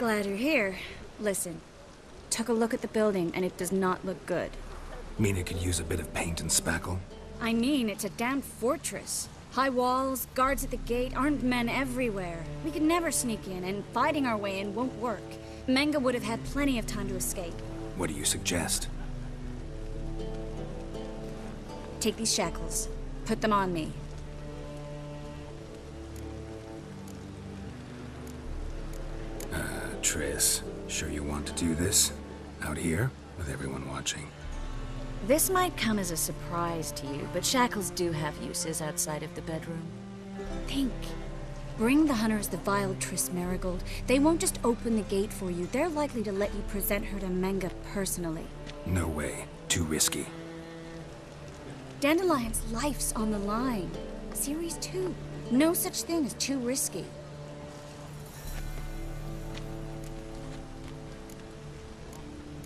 Glad you're here. Listen, took a look at the building and it does not look good. Mean it could use a bit of paint and spackle? I mean, it's a damn fortress. High walls, guards at the gate, armed men everywhere. We could never sneak in, and fighting our way in won't work. Menge would have had plenty of time to escape. What do you suggest? Take these shackles. Put them on me. Triss, sure you want to do this? Out here, with everyone watching? This might come as a surprise to you, but shackles do have uses outside of the bedroom. Think. Bring the hunters the vile Triss Marigold. They won't just open the gate for you. They're likely to let you present her to Menge personally. No way. Too risky. Dandelion's life's on the line. Series 2. No such thing as too risky.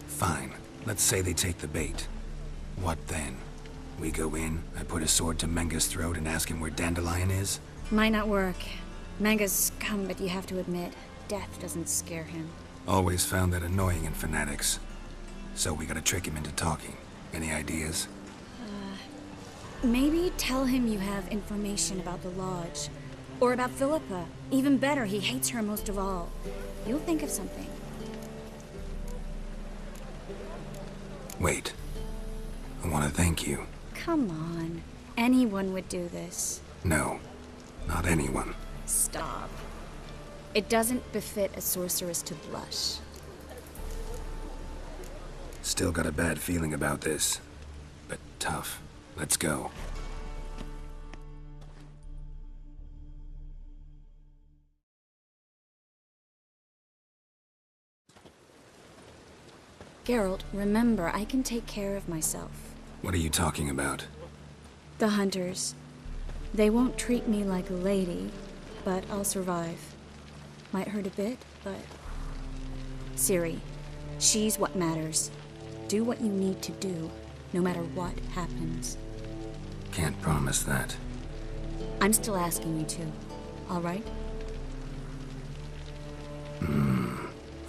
Fine. Let's say they take the bait. What then? We go in, I put a sword to Menge's throat and ask him where Dandelion is? Might not work. Menge's scum, but you have to admit, death doesn't scare him. Always found that annoying in fanatics. So we gotta trick him into talking. Any ideas? Maybe tell him you have information about the Lodge. Or about Philippa. Even better, he hates her most of all. You'll think of something. Wait. I want to thank you. Come on. Anyone would do this. No. Not anyone. Stop. It doesn't befit a sorceress to blush. Still got a bad feeling about this. But tough. Let's go. Geralt, remember, I can take care of myself. What are you talking about? The hunters. They won't treat me like a lady, but I'll survive. Might hurt a bit, but... Ciri, she's what matters. Do what you need to do, no matter what happens. Can't promise that. I'm still asking you to, all right?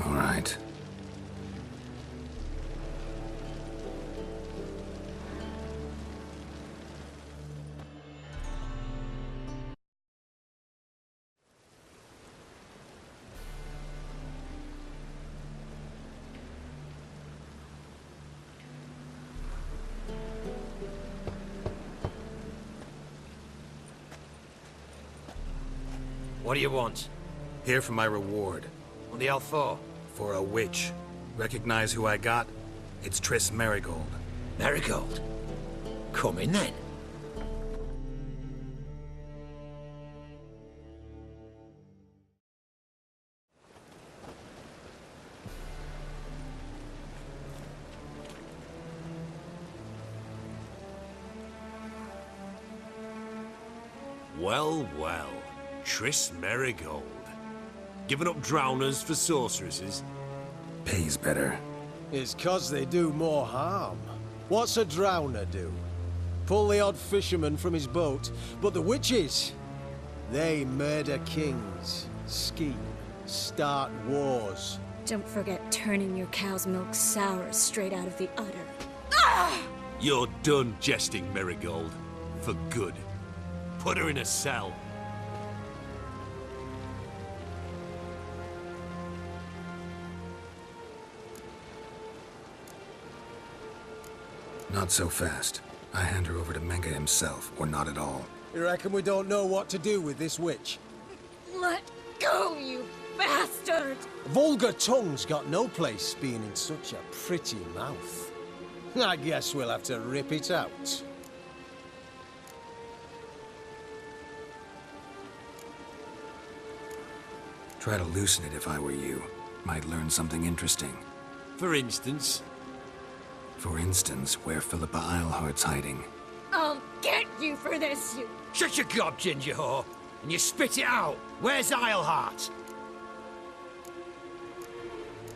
All right. What do you want? Here for my reward. On the hell for? For a witch. Recognize who I got? It's Triss Marigold. Marigold? Come in then. Well, well. Triss Marigold. Giving up drowners for sorceresses? Pays better. It's 'cause they do more harm. What's a drowner do? Pull the odd fisherman from his boat, but the witches, they murder kings, scheme, start wars. Don't forget turning your cow's milk sour straight out of the udder. You're done jesting, Marigold. For good. Put her in a cell. Not so fast. I hand her over to Menge himself, or not at all. You reckon we don't know what to do with this witch? Let go, you bastard! Vulgar tongue's got no place being in such a pretty mouth. I guess we'll have to rip it out. Try to loosen it if I were you. Might learn something interesting. For instance? For instance, where Philippa Eilhart's hiding. I'll get you for this, you... Shut your gob, ginger whore, and you spit it out. Where's Eilhart?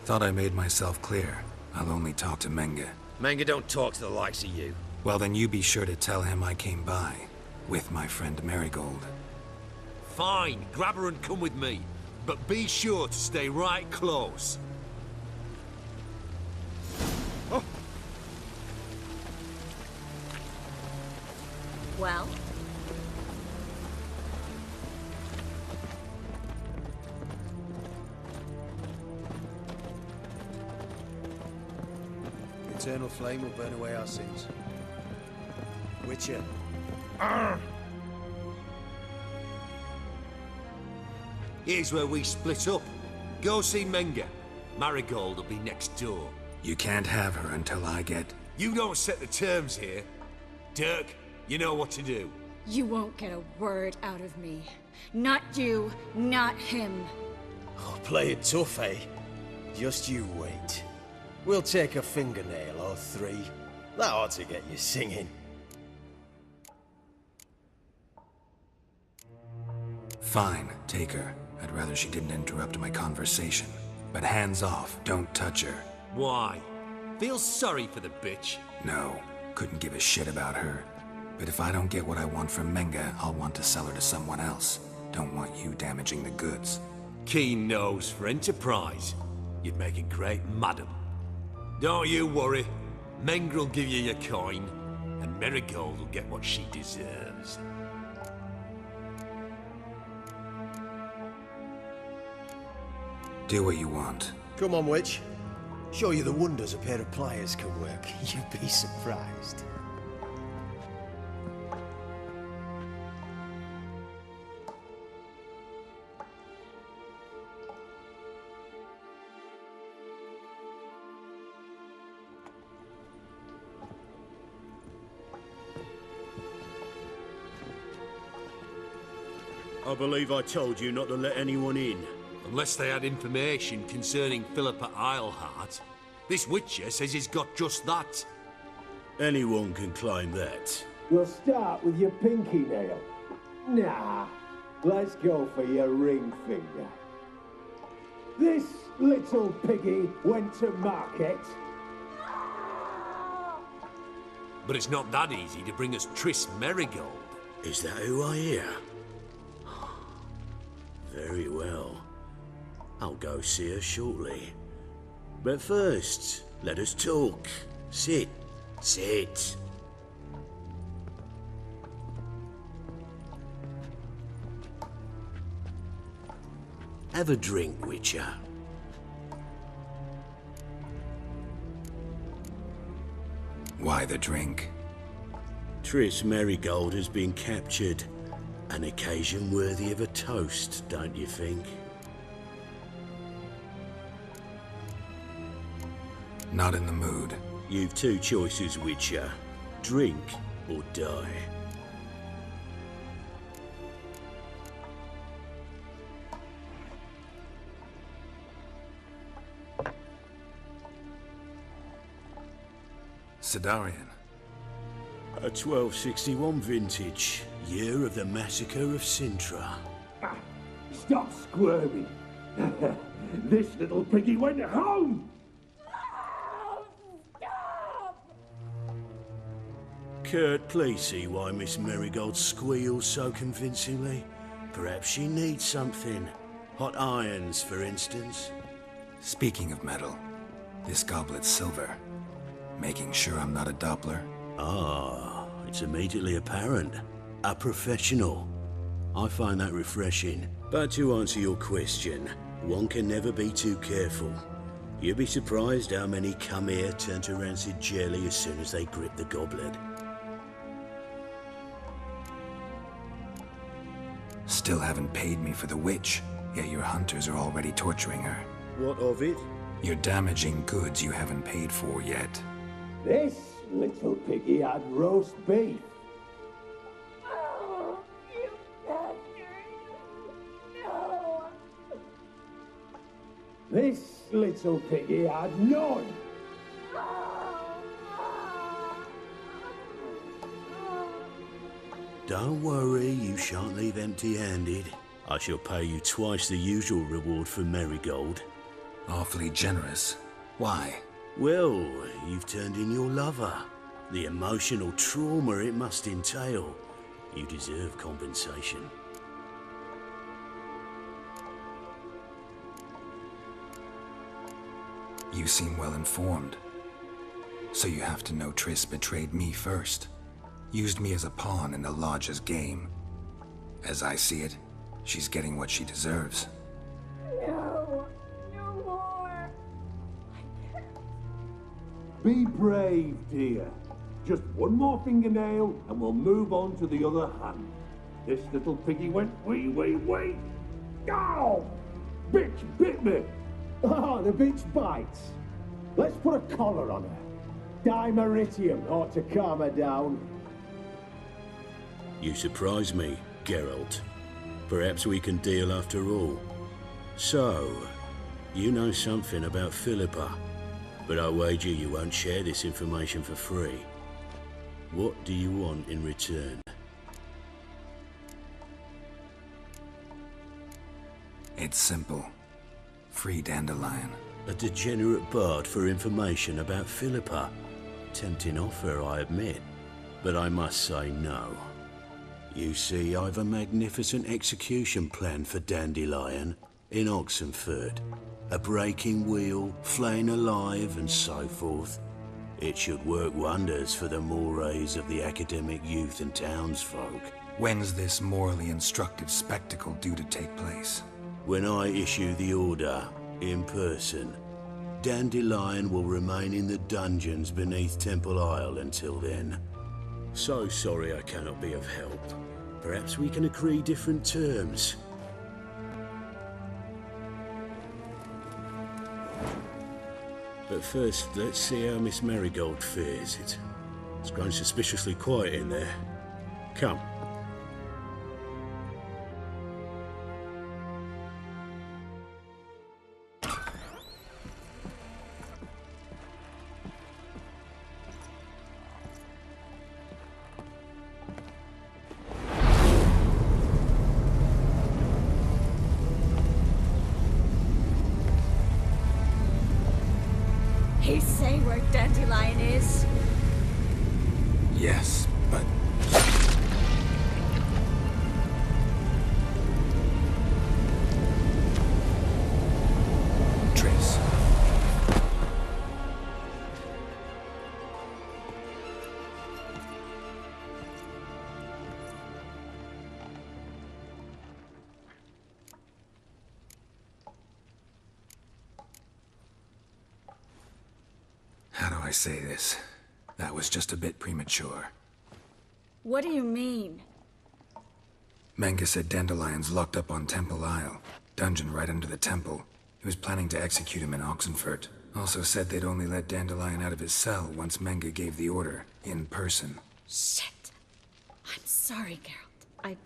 Thought I made myself clear. I'll only talk to Menge. Menge don't talk to the likes of you. Well, then you be sure to tell him I came by. With my friend Marigold. Fine, grab her and come with me. But be sure to stay right close. Well? The eternal flame will burn away our sins. Witcher. Here's where we split up. Go see Menga. Marigold will be next door. You can't have her until I get... You don't set the terms here. Dirk, you know what to do. You won't get a word out of me. Not you, not him. Oh, play it tough, eh? Just you wait. We'll take a fingernail or three. That ought to get you singing. Fine, take her. I'd rather she didn't interrupt my conversation. But hands off, don't touch her. Why? Feel sorry for the bitch? No, couldn't give a shit about her. But if I don't get what I want from Menga, I'll want to sell her to someone else. Don't want you damaging the goods. Keen nose for enterprise. You'd make a great madam. Don't you worry. Mengrel will give you your coin, and Marigold will get what she deserves. Do what you want. Come on, witch. Show you the wonders a pair of pliers can work. You'd be surprised. I believe I told you not to let anyone in. Unless they had information concerning Philippa Eilhart. This Witcher says he's got just that. Anyone can claim that. We'll start with your pinky nail. Nah, let's go for your ring finger. This little piggy went to market. But it's not that easy to bring us Triss Marigold. Is that who I hear? Very well. I'll go see her shortly. But first, let us talk. Sit. Sit. Have a drink, Witcher. Why the drink? Triss Marigold has been captured. An occasion worthy of a toast, don't you think? Not in the mood. You've two choices, Witcher. Drink or die. Sidarian. A 1261 vintage, year of the massacre of Sintra. Stop squirming. This little piggy went home. Kurt, please see why Miss Marigold squeals so convincingly. Perhaps she needs something. Hot irons, for instance. Speaking of metal, this goblet's silver. Making sure I'm not a Doppler. Ah, it's immediately apparent. A professional. I find that refreshing. But to answer your question, one can never be too careful. You'd be surprised how many come here turn to rancid jelly as soon as they grip the goblet. Still haven't paid me for the witch, yet your hunters are already torturing her. What of it? You're damaging goods you haven't paid for yet. This little piggy had roast beef. This little piggy had none. Don't worry, you shan't leave empty-handed. I shall pay you twice the usual reward for Marigold. Awfully generous. Why? Well, you've turned in your lover. The emotional trauma it must entail. You deserve compensation. You seem well informed. So you have to know Triss betrayed me first. Used me as a pawn in the Lodge's game. As I see it, she's getting what she deserves. No, no more. I can't. Be brave, dear. Just one more fingernail and we'll move on to the other hand. This little piggy went wee. Ow! Bitch bit me. Oh, the bitch bites. Let's put a collar on her. Dimeritium ought to calm her down. You surprise me, Geralt. Perhaps we can deal after all. So, you know something about Philippa, but I wager you won't share this information for free. What do you want in return? It's simple. Free Dandelion. A degenerate bard for information about Philippa. Tempting offer, I admit, but I must say no. You see, I've a magnificent execution plan for Dandelion in Oxenford. A breaking wheel, flaying alive, and so forth. It should work wonders for the mores of the academic youth and townsfolk. When's this morally instructive spectacle due to take place? When I issue the order, in person, Dandelion will remain in the dungeons beneath Temple Isle until then. So sorry I cannot be of help. Perhaps we can agree different terms. But first, let's see how Miss Marigold fares. It's grown suspiciously quiet in there. Come. He say where Dandelion is? Yes, but... Triss. How do I say this? That was just a bit premature. What do you mean? Menge said Dandelion's locked up on Temple Isle. Dungeon right under the temple. He was planning to execute him in Oxenfurt. Also said they'd only let Dandelion out of his cell once Menge gave the order, in person. Shit. I'm sorry, Geralt. I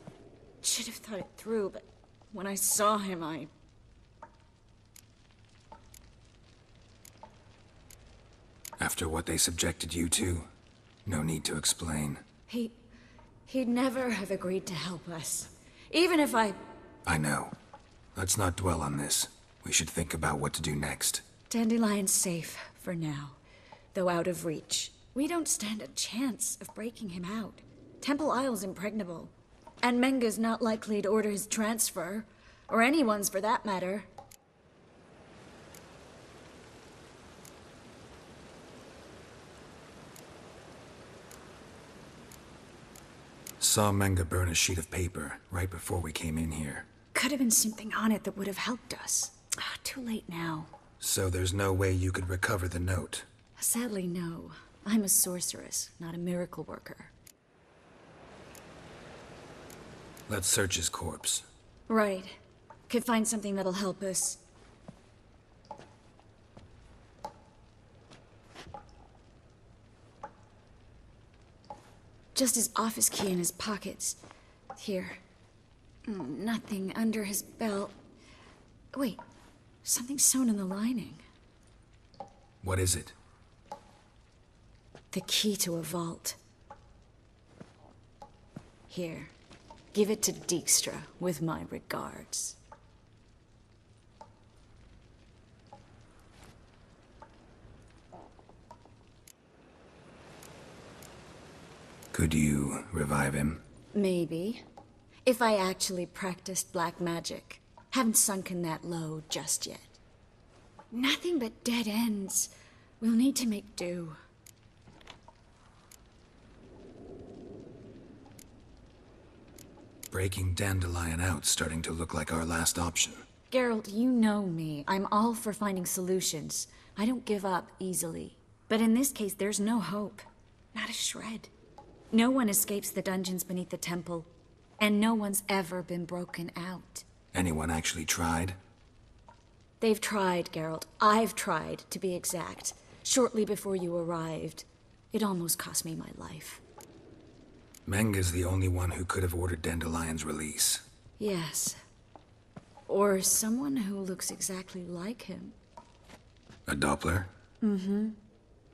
should have thought it through, but when I saw him, After what they subjected you to, no need to explain. He'd never have agreed to help us. Even if I know. Let's not dwell on this. We should think about what to do next. Dandelion's safe for now, though out of reach. We don't stand a chance of breaking him out. Temple Isle's impregnable, and Menge's not likely to order his transfer, or anyone's for that matter. Saw Menge burn a sheet of paper right before we came in here. Could have been something on it that would have helped us. Too late now. So there's no way you could recover the note? Sadly, no. I'm a sorceress, not a miracle worker. Let's search his corpse. Right. Could find something that'll help us. Just his office key in his pockets. Here. Nothing under his belt. Wait, something sewn in the lining. What is it? The key to a vault. Here, give it to Dijkstra with my regards. Could you revive him? Maybe. If I actually practiced black magic. Haven't sunken that low just yet. Nothing but dead ends. We'll need to make do. Breaking Dandelion out's starting to look like our last option. Geralt, you know me. I'm all for finding solutions. I don't give up easily. But in this case, there's no hope. Not a shred. No one escapes the dungeons beneath the temple. And no one's ever been broken out. Anyone actually tried? They've tried, Geralt. I've tried, to be exact. Shortly before you arrived. It almost cost me my life. Menga's the only one who could have ordered Dandelion's release. Yes. Or someone who looks exactly like him. A Doppler? Mm-hmm.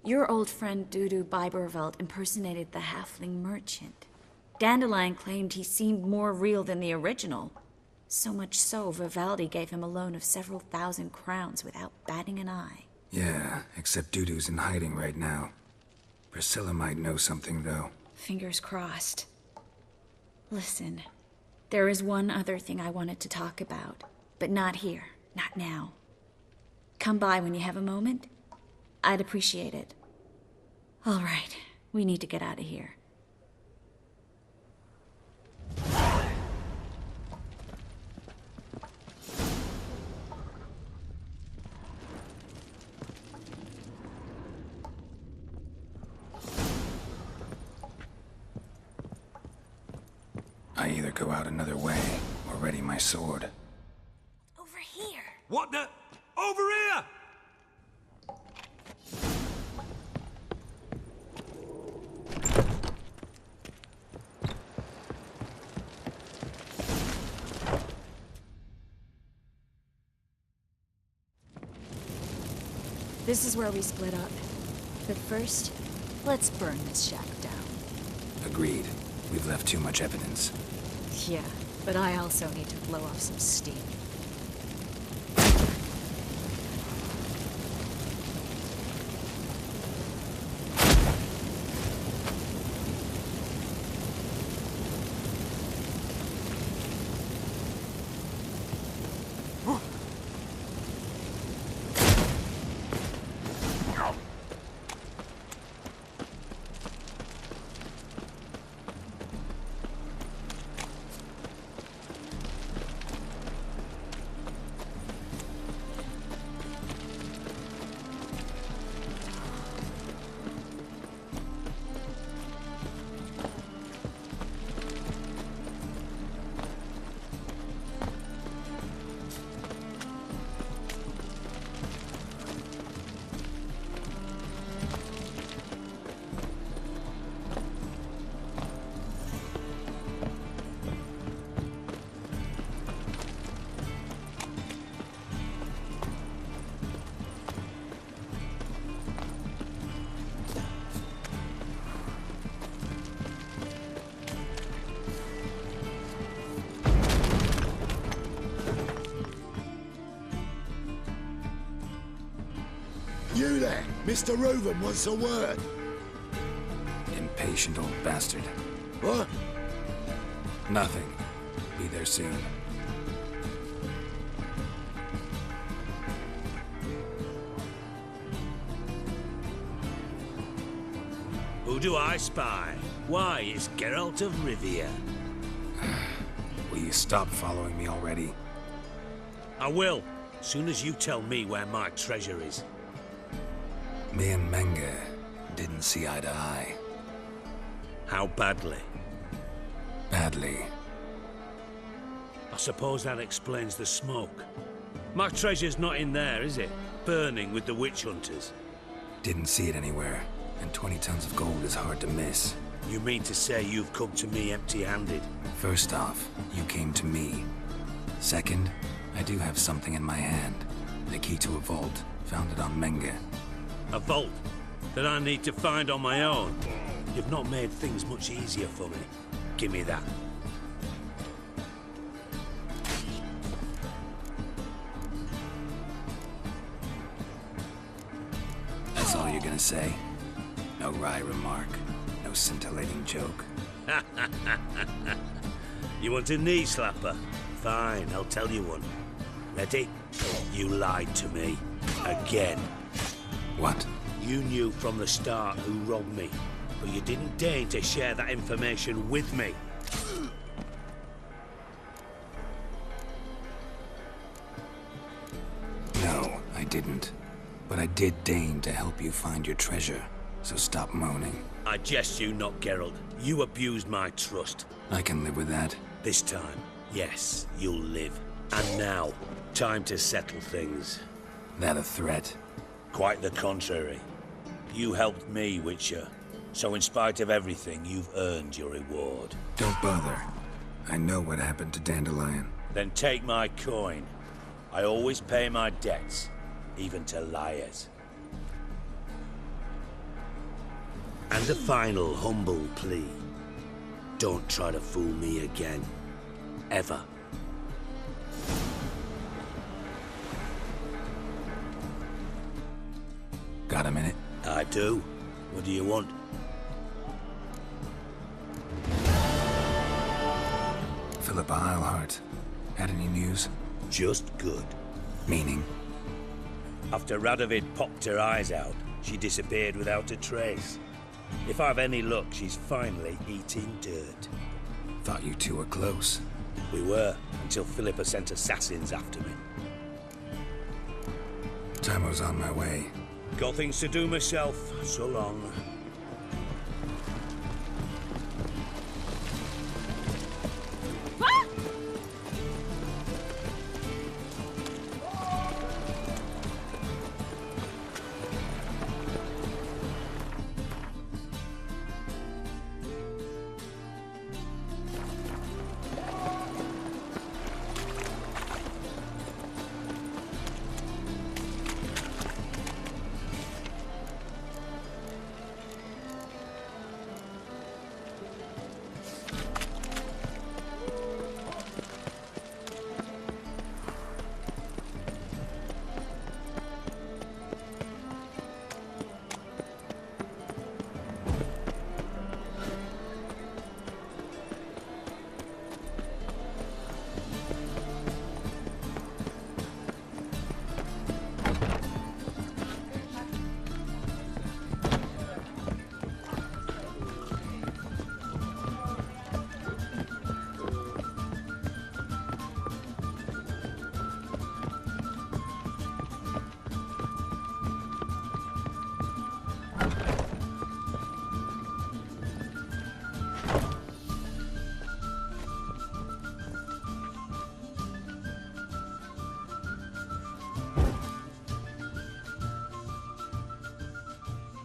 Your old friend Dudu Biberveld impersonated the halfling merchant. Dandelion claimed he seemed more real than the original. So much so, Vivaldi gave him a loan of several thousand crowns without batting an eye. Yeah, except Dudu's in hiding right now. Priscilla might know something, though. Fingers crossed. Listen, there is one other thing I wanted to talk about, but not here, not now. Come by when you have a moment. I'd appreciate it. All right, we need to get out of here. I either go out another way or ready my sword. Over here. What the? Over here! This is where we split up. But first, let's burn this shack down. Agreed. We've left too much evidence. Yeah, but I also need to blow off some steam. You there, Mr. Reuben wants a word. Impatient old bastard. What? Nothing. Be there soon. Who do I spy? Why, it's Geralt of Rivia. Will you stop following me already? I will, soon as you tell me where my treasure is. Me and Menge didn't see eye to eye. How badly? Badly. I suppose that explains the smoke. My treasure's not in there, is it? Burning with the witch hunters. Didn't see it anywhere, and 20 tons of gold is hard to miss. You mean to say you've come to me empty-handed? First off, you came to me. Second, I do have something in my hand. The key to a vault, found it on Menge. A vault that I need to find on my own. You've not made things much easier for me. Give me that. That's all you're gonna say? No wry remark, no scintillating joke. You want a knee slapper? Fine, I'll tell you one. Ready? You lied to me. Again. What? You knew from the start who robbed me, but you didn't deign to share that information with me. No, I didn't. But I did deign to help you find your treasure, so stop moaning. I jest you not, Geralt. You abused my trust. I can live with that. This time, yes, you'll live. And now, time to settle things. That a threat? Quite the contrary. You helped me, Witcher. So in spite of everything, you've earned your reward. Don't bother. I know what happened to Dandelion. Then take my coin. I always pay my debts, even to liars. And a final humble plea. Don't try to fool me again. Ever. Got a minute? I do. What do you want? Philippa Eilhart. Had any news? Just good. Meaning? After Radovid popped her eyes out, she disappeared without a trace. If I've any luck, she's finally eating dirt. Thought you two were close. We were, until Philippa sent assassins after me. Time I was on my way. Got things to do myself. So long.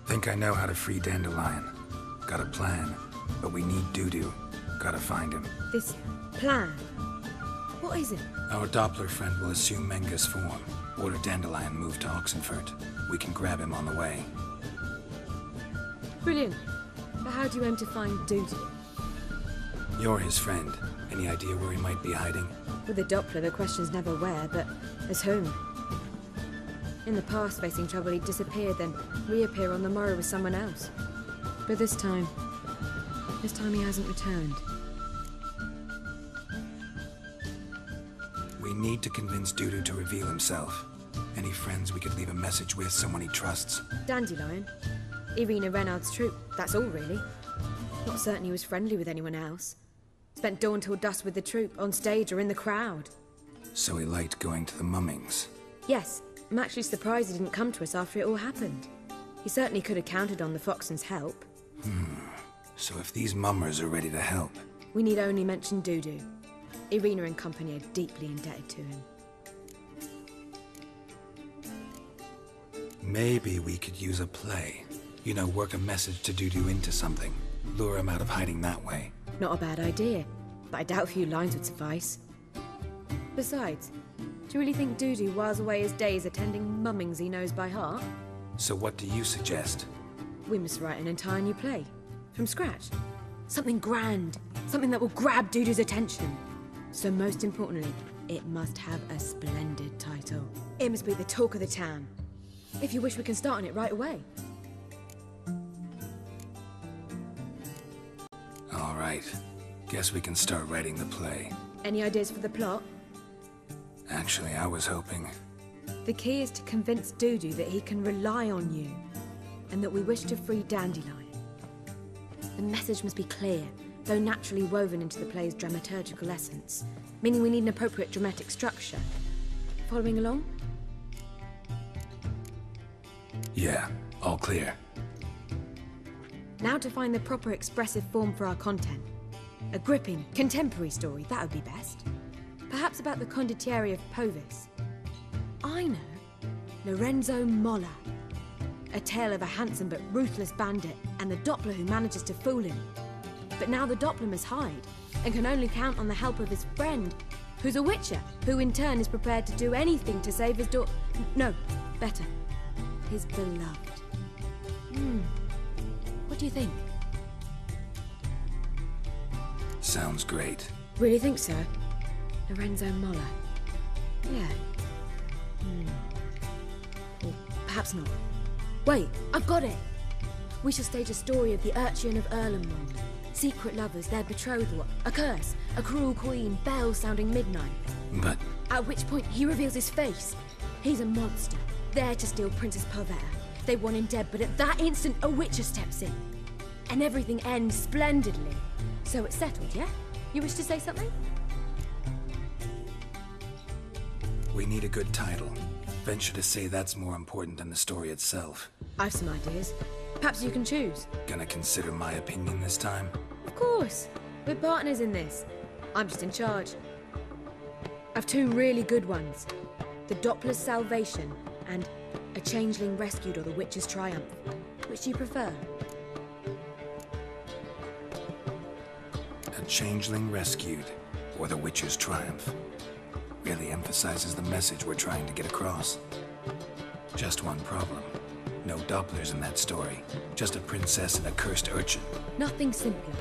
Think I know how to free Dandelion. Got a plan, but we need Dudu. Gotta find him. This plan? What is it? Our Doppler friend will assume Menga's form. Order Dandelion moved to Oxenfurt. We can grab him on the way. Brilliant. But how do you aim to find Dudu? You're his friend. Any idea where he might be hiding? With the Doppler, the question's never where, but as whom. In the past, facing trouble, he'd disappear, then reappear on the morrow with someone else. But this time he hasn't returned. We need to convince Dudu to reveal himself. Any friends we could leave a message with, someone he trusts? Dandelion? Irina Renard's troop, that's all really. Not certain he was friendly with anyone else. Spent dawn till dusk with the troop, on stage or in the crowd. So he liked going to the mummings. Yes, I'm actually surprised he didn't come to us after it all happened. He certainly could have counted on the Foxen's help. So if these mummers are ready to help... We need only mention Dudu. Irina and company are deeply indebted to him. Maybe we could use a play. You know, work a message to Dudu into something. Lure him out of hiding that way. Not a bad idea, but I doubt a few lines would suffice. Besides, do you really think Dudu whiles away his days attending mummings he knows by heart? So what do you suggest? We must write an entire new play. From scratch. Something grand. Something that will grab Dudu's attention. So most importantly, it must have a splendid title. It must be the talk of the town. If you wish, we can start on it right away. All right. Guess we can start writing the play. Any ideas for the plot? Actually, I was hoping... The key is to convince Dudu that he can rely on you, and that we wish to free Dandelion. The message must be clear, though naturally woven into the play's dramaturgical essence, meaning we need an appropriate dramatic structure. Following along? Yeah, all clear. Now to find the proper expressive form for our content. A gripping, contemporary story, that would be best. Perhaps about the condottieri of Povis. I know. Lorenzo Molla. A tale of a handsome but ruthless bandit and the Doppler who manages to fool him. But now the Doppler must hide and can only count on the help of his friend, who's a witcher, who in turn is prepared to do anything to save his No, better. His beloved. What do you think? Sounds great. Really think so? Lorenzo Molla. Yeah. Or perhaps not. Wait, I've got it! We shall stage a story of the Urchin of Erlenwald. Secret lovers, their betrothal, a curse, a cruel queen, bells sounding midnight. But... At which point he reveals his face. He's a monster, there to steal Princess Pavetta. They want him dead, but at that instant a witcher steps in. And everything ends splendidly. So it's settled, yeah? You wish to say something? we need a good title. Venture to say that's more important than the story itself. I've some ideas. Perhaps you can choose. Gonna consider my opinion this time? Of course. We're partners in this. I'm just in charge. I've two really good ones. The Doppler's Salvation and A Changeling Rescued or The Witch's Triumph. Which do you prefer? A Changeling Rescued or The Witch's Triumph. Really emphasizes the message we're trying to get across. Just one problem. No Dopplers in that story. Just a princess and a cursed urchin. Nothing simpler.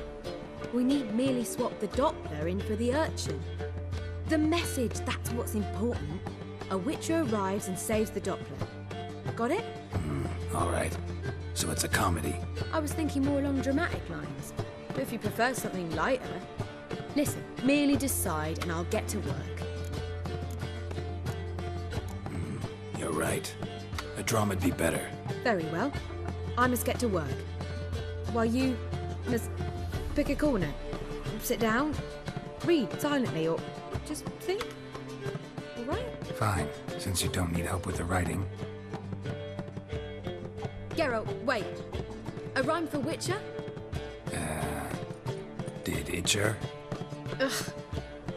We need merely swap the Doppler in for the urchin. The message, that's what's important. A witcher arrives and saves the Doppler. Got it? All right. So it's a comedy. I was thinking more along dramatic lines. But if you prefer something lighter... Listen, merely decide and I'll get to work. You're right. A drama'd be better. Very well. I must get to work. While you must pick a corner. Sit down, read silently, or just think. All right? Fine, since you don't need help with the writing. Geralt, wait. A rhyme for Witcher? Did Itcher? Ugh.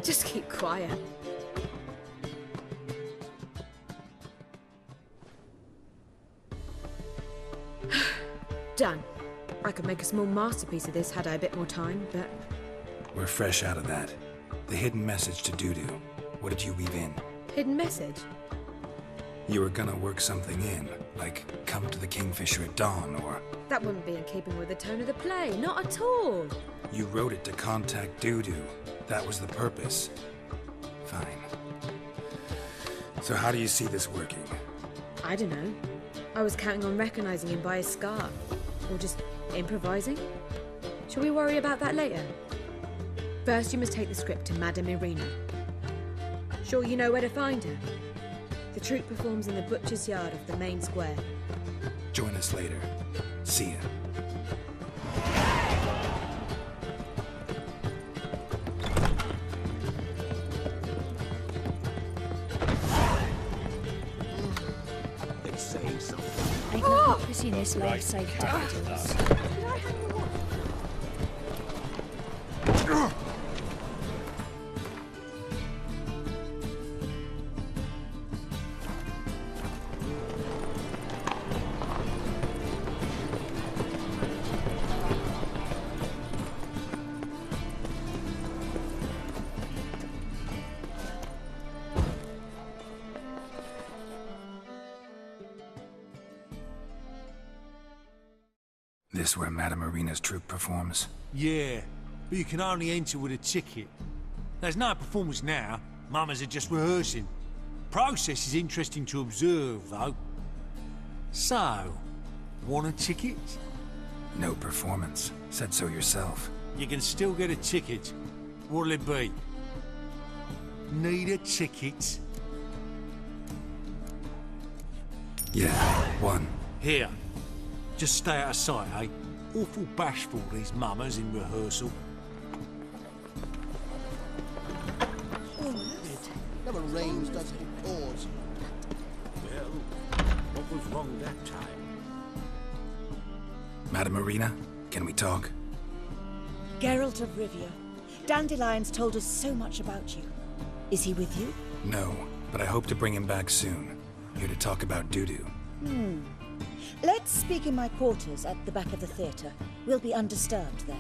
Just keep quiet. Done. I could make a small masterpiece of this had I a bit more time, but... We're fresh out of that. The hidden message to Dudu. What did you weave in? Hidden message? You were gonna work something in, like come to the Kingfisher at dawn, or... That wouldn't be in keeping with the tone of the play, not at all. You wrote it to contact Dudu. That was the purpose. Fine. So how do you see this working? I don't know. I was counting on recognizing him by his scar. Or just improvising? Shall we worry about that later? First, you must take the script to Madame Irina. Sure you know where to find her? The troupe performs in the butcher's yard of the main square. Join us later. See ya. I can't pursue this life-safe titles. This where Madame Irina's troupe performs? Yeah, but you can only enter with a ticket. There's no performance now. Mamas are just rehearsing. Process is interesting to observe, though. So, want a ticket? No performance. Said so yourself. You can still get a ticket. What'll it be? Need a ticket? Yeah, one. Here. Just stay out of sight, eh? Awful bashful, these mummers in rehearsal. Never rains, does it? Pours. Well, what was wrong that time? Madam Marina, can we talk? Geralt of Rivia. Dandelion's told us so much about you. Is he with you? No, but I hope to bring him back soon. Here to talk about Dudu. Let's speak in my quarters at the back of the theatre. We'll be undisturbed there.